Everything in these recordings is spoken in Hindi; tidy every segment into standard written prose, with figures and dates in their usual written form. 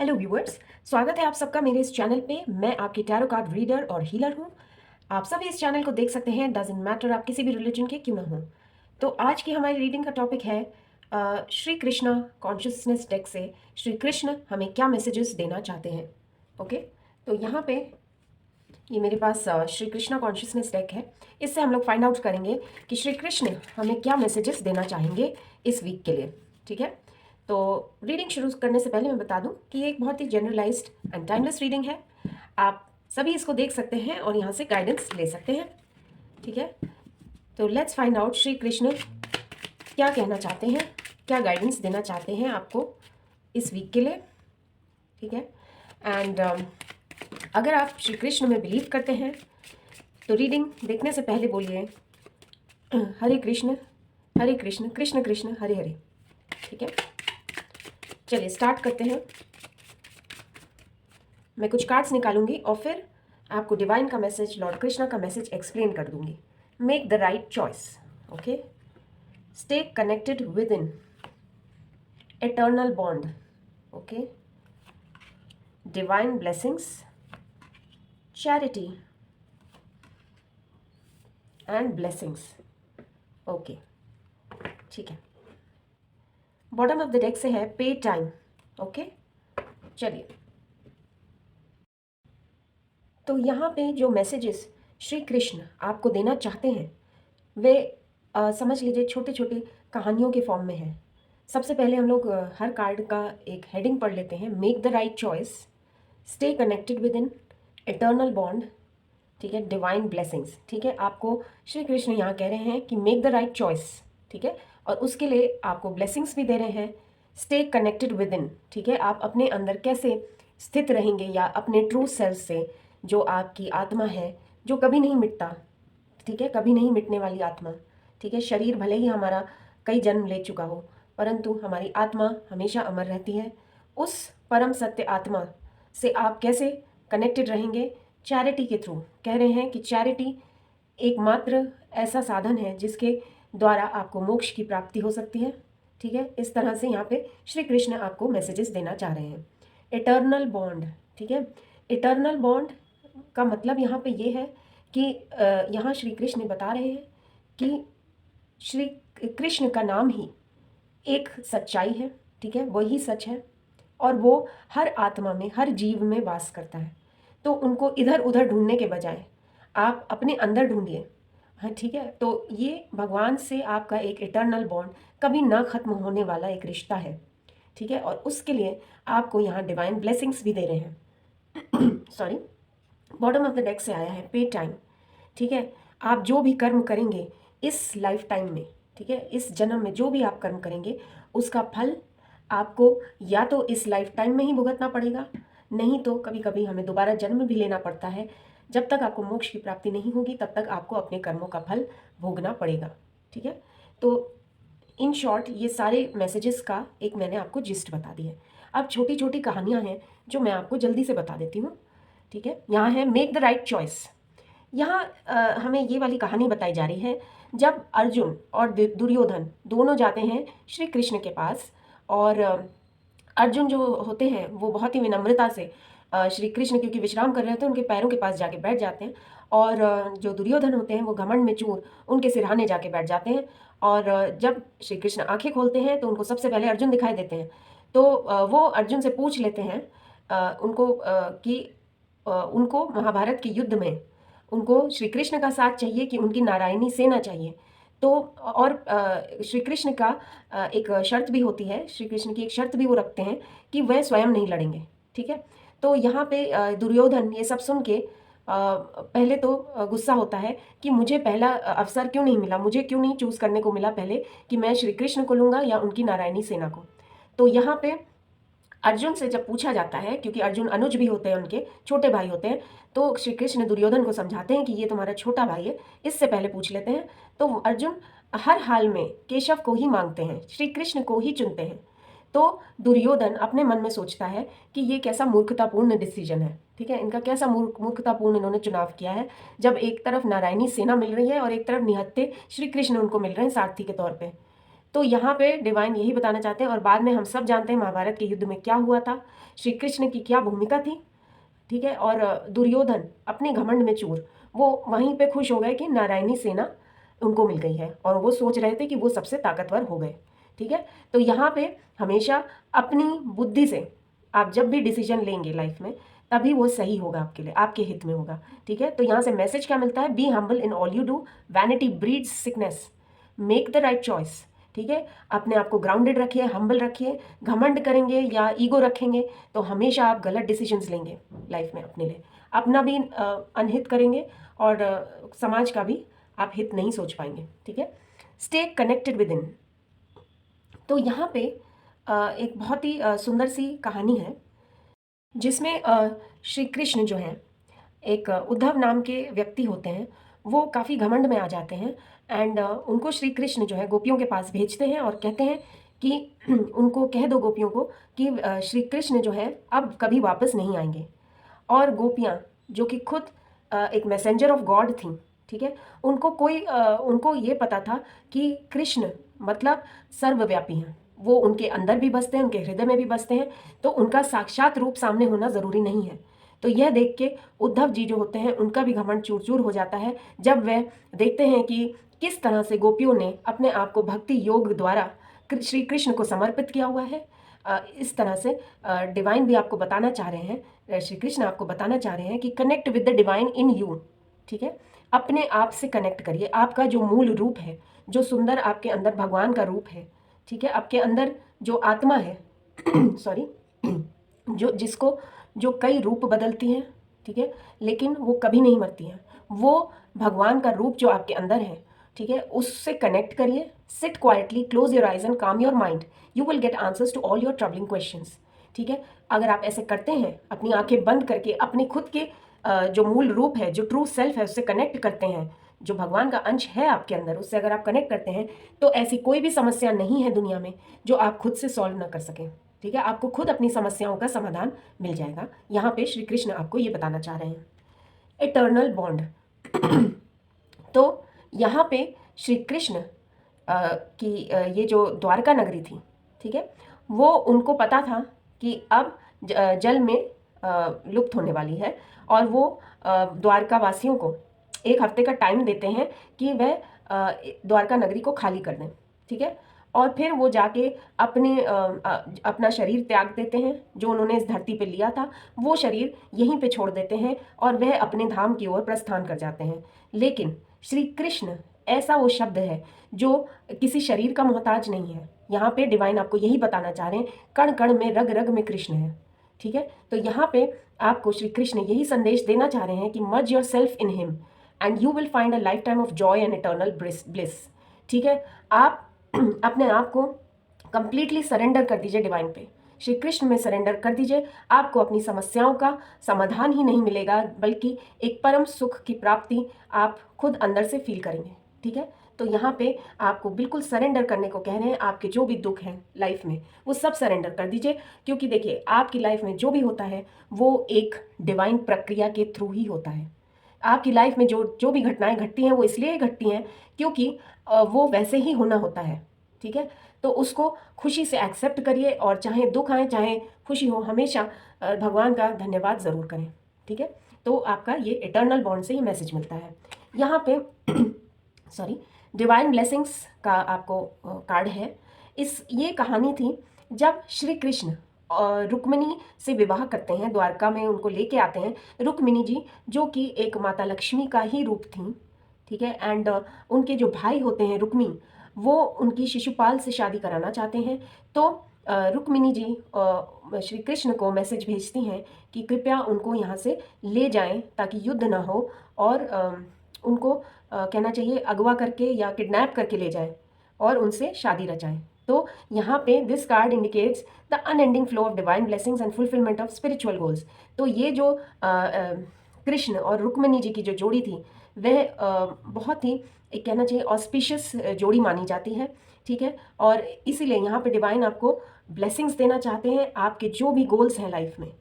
हेलो व्यूअर्स, स्वागत है आप सबका मेरे इस चैनल पे। मैं आपकी टैरो कार्ड रीडर और हीलर हूँ। आप सभी इस चैनल को देख सकते हैं, डजेंट मैटर आप किसी भी रिलीजन के क्यों ना हो। तो आज की हमारी रीडिंग का टॉपिक है श्री कृष्णा कॉन्शियसनेस डेक से श्री कृष्ण हमें क्या मैसेजेस देना चाहते हैं। ओके, तो यहाँ पे ये मेरे पास श्री कृष्णा कॉन्शियसनेस डेक है। इससे हम लोग फाइंड आउट करेंगे कि श्री कृष्ण हमें क्या मैसेजेस देना चाहेंगे इस वीक के लिए। ठीक है, तो रीडिंग शुरू करने से पहले मैं बता दूं कि ये एक बहुत ही जनरलाइज्ड एंड टाइमलेस रीडिंग है। आप सभी इसको देख सकते हैं और यहाँ से गाइडेंस ले सकते हैं। ठीक है, तो let's find out Shri Krishna क्या कहना चाहते हैं, क्या गाइडेंस देना चाहते हैं आपको इस वीक के लिए। ठीक है, एंड अगर आप श्री कृष्ण में बिलीव करते हैं तो रीडिंग देखने से पहले बोलिए हरे कृष्ण कृष्ण कृष्ण हरे हरे। ठीक है, चलिए स्टार्ट करते हैं। मैं कुछ कार्ड्स निकालूंगी और फिर आपको डिवाइन का मैसेज, लॉर्ड कृष्णा का मैसेज एक्सप्लेन कर दूंगी। Make the right choice. Okay, stay connected with in eternal bond. Okay, divine blessings, charity and blessings. Okay, ठीक है। बॉटम ऑफ द डेक से है पे टाइम। ओके, चलिए, तो यहाँ पे जो मैसेजेस श्री कृष्ण आपको देना चाहते हैं वे समझ लीजिए छोटे छोटे कहानियों के फॉर्म में है। सबसे पहले हम लोग हर कार्ड का एक हेडिंग पढ़ लेते हैं। Make the right choice, stay connected with in eternal bond. ठीक है, डिवाइन ब्लेसिंग्स। ठीक है, आपको श्री कृष्ण यहाँ कह रहे हैं कि मेक द राइट चॉइस। ठीक है, और उसके लिए आपको ब्लेसिंग्स भी दे रहे हैं। स्टे कनेक्टेड विद इन, ठीक है, आप अपने अंदर कैसे स्थित रहेंगे या अपने ट्रू सेल्फ से, जो आपकी आत्मा है जो कभी नहीं मिटता। ठीक है, कभी नहीं मिटने वाली आत्मा। ठीक है, शरीर भले ही हमारा कई जन्म ले चुका हो परंतु हमारी आत्मा हमेशा अमर रहती है। उस परम सत्य आत्मा से आप कैसे कनेक्टेड रहेंगे? चैरिटी के थ्रू। कह रहे हैं कि चैरिटी एकमात्र ऐसा साधन है जिसके द्वारा आपको मोक्ष की प्राप्ति हो सकती है। ठीक है, इस तरह से यहाँ पे श्री कृष्ण आपको मैसेजेस देना चाह रहे हैं। Eternal bond. ठीक है, इटर्नल बॉन्ड का मतलब यहाँ पे ये है कि यहाँ श्री कृष्ण बता रहे हैं कि श्री कृष्ण का नाम ही एक सच्चाई है। ठीक है, वही सच है और वो हर आत्मा में, हर जीव में वास करता है। तो उनको इधर उधर ढूंढने के बजाय आप अपने अंदर ढूंढिए। हाँ, ठीक है, तो ये भगवान से आपका एक इटर्नल बॉन्ड, कभी ना खत्म होने वाला एक रिश्ता है। ठीक है, और उसके लिए आपको यहाँ डिवाइन ब्लेसिंग्स भी दे रहे हैं। Sorry, bottom of the deck से आया है पे टाइम। ठीक है, आप जो भी कर्म करेंगे इस लाइफ टाइम में, ठीक है, इस जन्म में जो भी आप कर्म करेंगे उसका फल आपको या तो इस लाइफ टाइम में ही भुगतना पड़ेगा, नहीं तो कभी कभी हमें दोबारा जन्म भी लेना पड़ता है। जब तक आपको मोक्ष की प्राप्ति नहीं होगी तब तक आपको अपने कर्मों का फल भोगना पड़ेगा। ठीक है, तो इन शॉर्ट ये सारे मैसेजेस का एक मैंने आपको जिस्ट बता दी है। अब छोटी छोटी कहानियाँ हैं जो मैं आपको जल्दी से बता देती हूँ। ठीक है, यहाँ है मेक द राइट चॉइस। यहाँ हमें ये वाली कहानी बताई जा रही है जब अर्जुन और दुर्योधन दोनों जाते हैं श्री कृष्ण के पास। और अर्जुन जो होते हैं वो बहुत ही विनम्रता से श्री कृष्ण, क्योंकि विश्राम कर रहे थे, उनके पैरों के पास जाके बैठ जाते हैं। और जो दुर्योधन होते हैं वो घमंड में चूर उनके सिरहाने जाके बैठ जाते हैं। और जब श्री कृष्ण आंखें खोलते हैं तो उनको सबसे पहले अर्जुन दिखाई देते हैं। तो वो अर्जुन से पूछ लेते हैं उनको कि उनको महाभारत के युद्ध में उनको श्री कृष्ण का साथ चाहिए कि उनकी नारायणी सेना चाहिए। तो और श्री कृष्ण का एक शर्त भी होती है, श्री कृष्ण की एक शर्त भी वो रखते हैं कि वह स्वयं नहीं लड़ेंगे। ठीक है, तो यहाँ पे दुर्योधन ये सब सुन के पहले तो गुस्सा होता है कि मुझे पहला अवसर क्यों नहीं मिला, मुझे क्यों नहीं चूज करने को मिला पहले कि मैं श्री कृष्ण को लूँगा या उनकी नारायणी सेना को। तो यहाँ पे अर्जुन से जब पूछा जाता है, क्योंकि अर्जुन अनुज भी होते हैं, उनके छोटे भाई होते हैं, तो श्री कृष्ण दुर्योधन को समझाते हैं कि ये तुम्हारा छोटा भाई है, इससे पहले पूछ लेते हैं। तो अर्जुन हर हाल में केशव को ही मांगते हैं, श्री कृष्ण को ही चुनते हैं। तो दुर्योधन अपने मन में सोचता है कि ये कैसा मूर्खतापूर्ण डिसीजन है। ठीक है, इनका कैसा मूर्खतापूर्ण इन्होंने चुनाव किया है, जब एक तरफ नारायणी सेना मिल रही है और एक तरफ निहत्थे श्री कृष्ण उनको मिल रहे हैं सारथी के तौर पर। तो यहाँ पे डिवाइन यही बताना चाहते हैं, और बाद में हम सब जानते हैं महाभारत के युद्ध में क्या हुआ था, श्री कृष्ण की क्या भूमिका थी, ठीक है। और दुर्योधन अपने घमंड में चूर, वो वहीं पे खुश हो गए कि नारायणी सेना उनको मिल गई है, और वो सोच रहे थे कि वो सबसे ताकतवर हो गए, ठीक है। तो यहाँ पे हमेशा अपनी बुद्धि से आप जब भी डिसीजन लेंगे लाइफ में, तभी वो सही होगा आपके लिए, आपके हित में होगा, ठीक है। तो यहाँ से मैसेज क्या मिलता है, be humble in all you do, vanity breeds sickness, make the right choice, ठीक है। अपने आप को ग्राउंडेड रखिए, हम्बल रखिए। घमंड करेंगे या ईगो रखेंगे तो हमेशा आप गलत डिसीजंस लेंगे लाइफ में, अपने लिए अपना भी अनहित करेंगे, और समाज का भी आप हित नहीं सोच पाएंगे, ठीक है। Stay connected with in. तो यहाँ पे एक बहुत ही सुंदर सी कहानी है, जिसमें श्री कृष्ण जो है, एक उद्धव नाम के व्यक्ति होते हैं, वो काफ़ी घमंड में आ जाते हैं, एंड उनको श्री कृष्ण जो है गोपियों के पास भेजते हैं और कहते हैं कि उनको कह दो गोपियों को कि श्री कृष्ण जो है अब कभी वापस नहीं आएंगे। और गोपियाँ जो कि खुद एक मैसेंजर ऑफ गॉड थी, ठीक है, उनको ये पता था कि कृष्ण मतलब सर्वव्यापी हैं, वो उनके अंदर भी बसते हैं, उनके हृदय में भी बसते हैं, तो उनका साक्षात रूप सामने होना ज़रूरी नहीं है। तो यह देख के उद्धव जी जो होते हैं उनका भी घमंड चूर चूर हो जाता है, जब वह देखते हैं कि किस तरह से गोपियों ने अपने आप को भक्ति योग द्वारा श्री कृष्ण को समर्पित किया हुआ है। इस तरह से डिवाइन भी आपको बताना चाह रहे हैं, श्री कृष्ण आपको बताना चाह रहे हैं कि connect with the divine in you, ठीक है। अपने आप से कनेक्ट करिए, आपका जो मूल रूप है, जो सुंदर आपके अंदर भगवान का रूप है, ठीक है, आपके अंदर जो आत्मा है सॉरी जो कई रूप बदलती हैं, ठीक है, लेकिन वो कभी नहीं मरती हैं, वो भगवान का रूप जो आपके अंदर है, ठीक है, उससे कनेक्ट करिए। Sit quietly, close your eyes and calm your mind, you will get answers to all your troubling questions, ठीक है। अगर आप ऐसे करते हैं, अपनी आंखें बंद करके अपने खुद के जो मूल रूप है, जो ट्रू सेल्फ है, उससे कनेक्ट करते हैं, जो भगवान का अंश है आपके अंदर, उससे अगर आप कनेक्ट करते हैं, तो ऐसी कोई भी समस्या नहीं है दुनिया में जो आप खुद से सॉल्व ना कर सकें, ठीक है। आपको खुद अपनी समस्याओं का समाधान मिल जाएगा। यहाँ पे श्री कृष्ण आपको ये बताना चाह रहे हैं, इटर्नल बॉन्ड। तो यहाँ पे श्री कृष्ण की ये जो द्वारका नगरी थी, ठीक है, वो उनको पता था कि अब जल में लुप्त होने वाली है, और वो द्वारका वासियों को 1 हफ्ते का टाइम देते हैं कि वह द्वारका नगरी को खाली कर दें, ठीक है। और फिर वो जाके अपना शरीर त्याग देते हैं, जो उन्होंने इस धरती पे लिया था, वो शरीर यहीं पे छोड़ देते हैं, और वह अपने धाम की ओर प्रस्थान कर जाते हैं। लेकिन श्री कृष्ण ऐसा वो शब्द है जो किसी शरीर का मोहताज नहीं है। यहाँ पे डिवाइन आपको यही बताना चाह रहे हैं, कण कण में रग रग में कृष्ण है, ठीक है। तो यहाँ पे आपको श्री कृष्ण यही संदेश देना चाह रहे हैं कि merge yourself in him and you will find a lifetime of joy and eternal bliss, ठीक है। आप अपने आप को कंप्लीटली सरेंडर कर दीजिए डिवाइन पे, श्री कृष्ण में सरेंडर कर दीजिए। आपको अपनी समस्याओं का समाधान ही नहीं मिलेगा, बल्कि एक परम सुख की प्राप्ति आप खुद अंदर से फील करेंगे, ठीक है। तो यहाँ पे आपको बिल्कुल सरेंडर करने को कह रहे हैं। आपके जो भी दुख हैं लाइफ में, वो सब सरेंडर कर दीजिए, क्योंकि देखिए आपकी लाइफ में जो भी होता है वो एक डिवाइन प्रक्रिया के थ्रू ही होता है। आपकी लाइफ में जो भी घटनाएं घटती हैं वो इसलिए घटती हैं क्योंकि वो वैसे ही होना होता है, ठीक है। तो उसको खुशी से एक्सेप्ट करिए, और चाहे दुख आए चाहे खुशी हो, हमेशा भगवान का धन्यवाद ज़रूर करें, ठीक है। तो आपका ये इटर्नल बॉन्ड से ये मैसेज मिलता है। यहाँ पे सॉरी, डिवाइन ब्लेसिंग्स का आपको कार्ड है। ये कहानी थी जब श्री कृष्ण रुक्मिणी से विवाह करते हैं, द्वारका में उनको लेके आते हैं। रुक्मिणी जी जो कि एक माता लक्ष्मी का ही रूप थी, ठीक है, एंड उनके जो भाई होते हैं रुक्मी, वो उनकी शिशुपाल से शादी कराना चाहते हैं। तो रुक्मिणी जी श्री कृष्ण को मैसेज भेजती हैं कि कृपया उनको यहाँ से ले जाएं ताकि युद्ध ना हो, और उनको कहना चाहिए अगवा करके या किडनैप करके ले जाएं और उनसे शादी रचाएं। तो यहाँ पे this card indicates the unending flow of divine blessings and fulfilment of spiritual goals. तो ये जो कृष्ण और रुक्मिणी जी की जो जोड़ी थी, वह बहुत ही एक कहना चाहिए ऑस्पिशियस जोड़ी मानी जाती है, ठीक है। और इसीलिए यहाँ पे डिवाइन आपको ब्लेसिंग्स देना चाहते हैं। आपके जो भी गोल्स हैं लाइफ में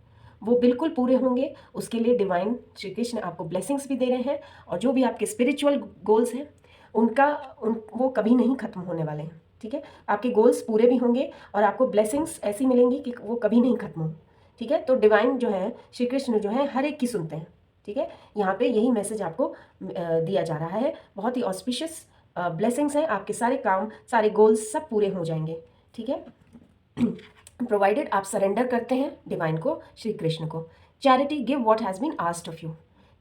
वो बिल्कुल पूरे होंगे, उसके लिए डिवाइन श्री कृष्ण आपको ब्लेसिंग्स भी दे रहे हैं, और जो भी आपके स्पिरिचुअल गोल्स हैं वो कभी नहीं खत्म होने वाले हैं, ठीक है, आपके गोल्स पूरे भी होंगे और आपको ब्लेसिंग्स ऐसी मिलेंगी कि वो कभी नहीं खत्म हो। ठीक है, तो डिवाइन जो है, श्री कृष्ण जो है, हर एक की सुनते हैं। ठीक है, यहाँ पे यही मैसेज आपको दिया जा रहा है। बहुत ही ऑस्पिशियस ब्लेसिंग्स हैं, आपके सारे काम, सारे गोल्स सब पूरे हो जाएंगे। ठीक है, प्रोवाइडेड आप सरेंडर करते हैं डिवाइन को, श्री कृष्ण को। Charity, give what has been asked of you.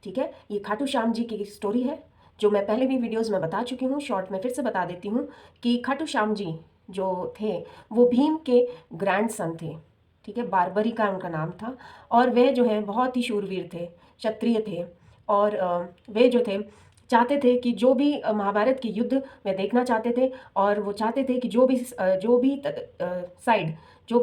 ठीक है, ये खाटू श्याम जी की स्टोरी है जो मैं पहले भी वीडियोस में बता चुकी हूँ। शॉर्ट में फिर से बता देती हूँ कि खाटू श्याम जी जो थे वो भीम के ग्रैंडसन थे। ठीक है, बारबरी का उनका नाम था और वे जो है बहुत ही शूरवीर थे, क्षत्रिय थे। और वे जो थे चाहते थे कि जो भी महाभारत के युद्ध वे देखना चाहते थे, और वो चाहते थे कि जो भी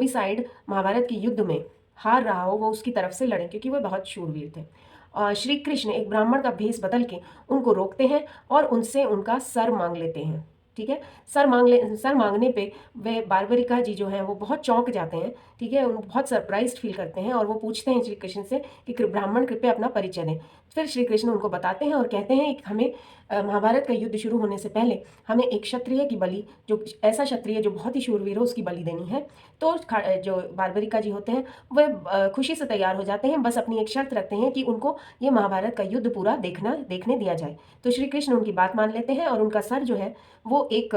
साइड महाभारत के युद्ध में हार रहा हो वो उसकी तरफ से लड़ें, क्योंकि वो बहुत शूरवीर थे। श्री कृष्ण एक ब्राह्मण का भेष बदल के उनको रोकते हैं और उनसे उनका सर मांग लेते हैं। ठीक है, सर मांगने पे वे बारबरिका जी जो हैं वो बहुत चौंक जाते हैं। ठीक है, उन बहुत सरप्राइज्ड फील करते हैं और वो पूछते हैं श्री कृष्ण से कि ब्राह्मण कृपया अपना परिचय दें। फिर श्री कृष्ण उनको बताते हैं और कहते हैं कि हमें महाभारत का युद्ध शुरू होने से पहले हमें एक क्षत्रिय की बलि, जो ऐसा क्षत्रिय जो बहुत ही शूरवीर हो, उसकी बलि देनी है। तो जो बारबरिका जी होते हैं वह खुशी से तैयार हो जाते हैं, बस अपनी एक शर्त रखते हैं कि उनको ये महाभारत का युद्ध पूरा देखने दिया जाए। तो श्री कृष्ण उनकी बात मान लेते हैं और उनका सर जो है वो एक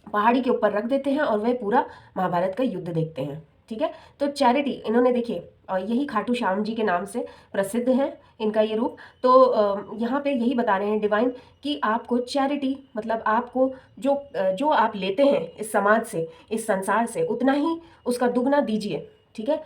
पहाड़ी के ऊपर रख देते हैं और वह पूरा महाभारत का युद्ध देखते हैं। ठीक है, तो चैरिटी इन्होंने देखिए, और यही खाटू श्याम जी के नाम से प्रसिद्ध है इनका ये रूप। तो यहाँ पे यही बता रहे हैं डिवाइन कि आपको चैरिटी मतलब आपको जो आप लेते हैं इस समाज से, इस संसार से, उतना ही उसका दुगना दीजिए। ठीक है,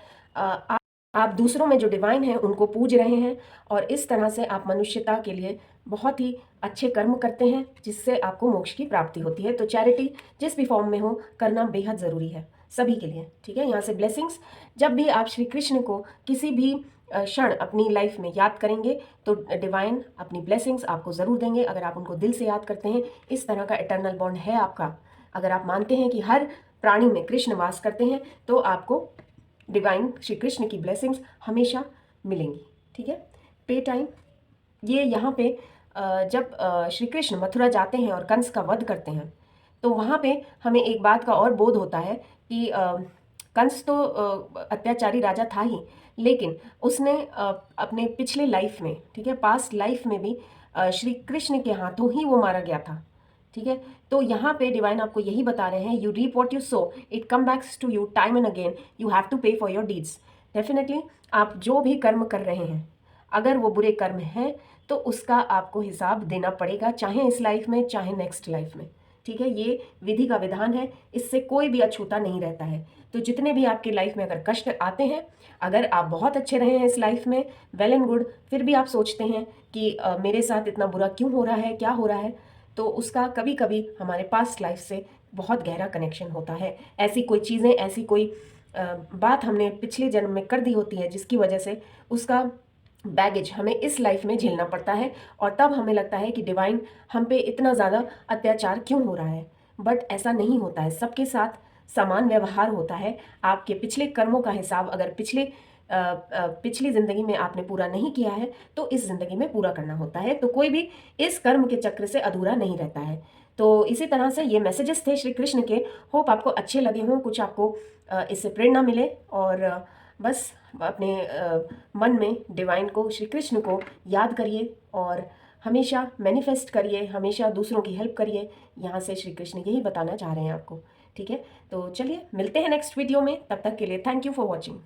आप दूसरों में जो डिवाइन है उनको पूज रहे हैं और इस तरह से आप मनुष्यता के लिए बहुत ही अच्छे कर्म करते हैं जिससे आपको मोक्ष की प्राप्ति होती है। तो चैरिटी जिस भी फॉर्म में हो करना बेहद ज़रूरी है सभी के लिए। ठीक है, यहाँ से ब्लेसिंग्स, जब भी आप श्री कृष्ण को किसी भी क्षण अपनी लाइफ में याद करेंगे तो डिवाइन अपनी ब्लेसिंग्स आपको ज़रूर देंगे, अगर आप उनको दिल से याद करते हैं। इस तरह का इटर्नल बॉन्ड है आपका। अगर आप मानते हैं कि हर प्राणी में कृष्ण वास करते हैं तो आपको डिवाइन श्री कृष्ण की ब्लेसिंग्स हमेशा मिलेंगी। ठीक है, पे टाइम, ये यहाँ पे जब श्री कृष्ण मथुरा जाते हैं और कंस का वध करते हैं तो वहाँ पे हमें एक बात का और बोध होता है कि कंस तो अत्याचारी राजा था ही, लेकिन उसने अपने पिछले लाइफ में, ठीक है, पास्ट लाइफ में भी श्री कृष्ण के हाथों ही वो मारा गया था। ठीक है, तो यहाँ पे डिवाइन आपको यही बता रहे हैं, you reap what you sow it comes back to you time and again, you have to pay for your deeds. Definitely आप जो भी कर्म कर रहे हैं, अगर वो बुरे कर्म हैं तो उसका आपको हिसाब देना पड़ेगा, चाहे इस लाइफ में चाहे नेक्स्ट लाइफ में। ठीक है, ये विधि का विधान है, इससे कोई भी अछूता नहीं रहता है। तो जितने भी आपकी लाइफ में अगर कष्ट आते हैं, अगर आप बहुत अच्छे रहे हैं इस लाइफ में, वेल एंड गुड, फिर भी आप सोचते हैं कि मेरे साथ इतना बुरा क्यों हो रहा है, क्या हो रहा है, तो उसका कभी कभी हमारे पास्ट लाइफ से बहुत गहरा कनेक्शन होता है। ऐसी कोई चीज़ें, ऐसी कोई बात हमने पिछले जन्म में कर दी होती है जिसकी वजह से उसका बैगेज हमें इस लाइफ में झेलना पड़ता है, और तब हमें लगता है कि डिवाइन हम पे इतना ज़्यादा अत्याचार क्यों हो रहा है। बट ऐसा नहीं होता है, सबके साथ समान व्यवहार होता है। आपके पिछले कर्मों का हिसाब अगर पिछली ज़िंदगी में आपने पूरा नहीं किया है तो इस ज़िंदगी में पूरा करना होता है। तो कोई भी इस कर्म के चक्र से अधूरा नहीं रहता है। तो इसी तरह से ये मैसेजेस थे श्री कृष्ण के। होप आपको अच्छे लगे हों, कुछ आपको इससे प्रेरणा मिले, और बस अपने मन में डिवाइन को, श्री कृष्ण को याद करिए और हमेशा मैनिफेस्ट करिए, हमेशा दूसरों की हेल्प करिए। यहाँ से श्री कृष्ण यही बताना चाह रहे हैं आपको। ठीक है, तो चलिए मिलते हैं नेक्स्ट वीडियो में, तब तक के लिए थैंक यू फॉर वॉचिंग।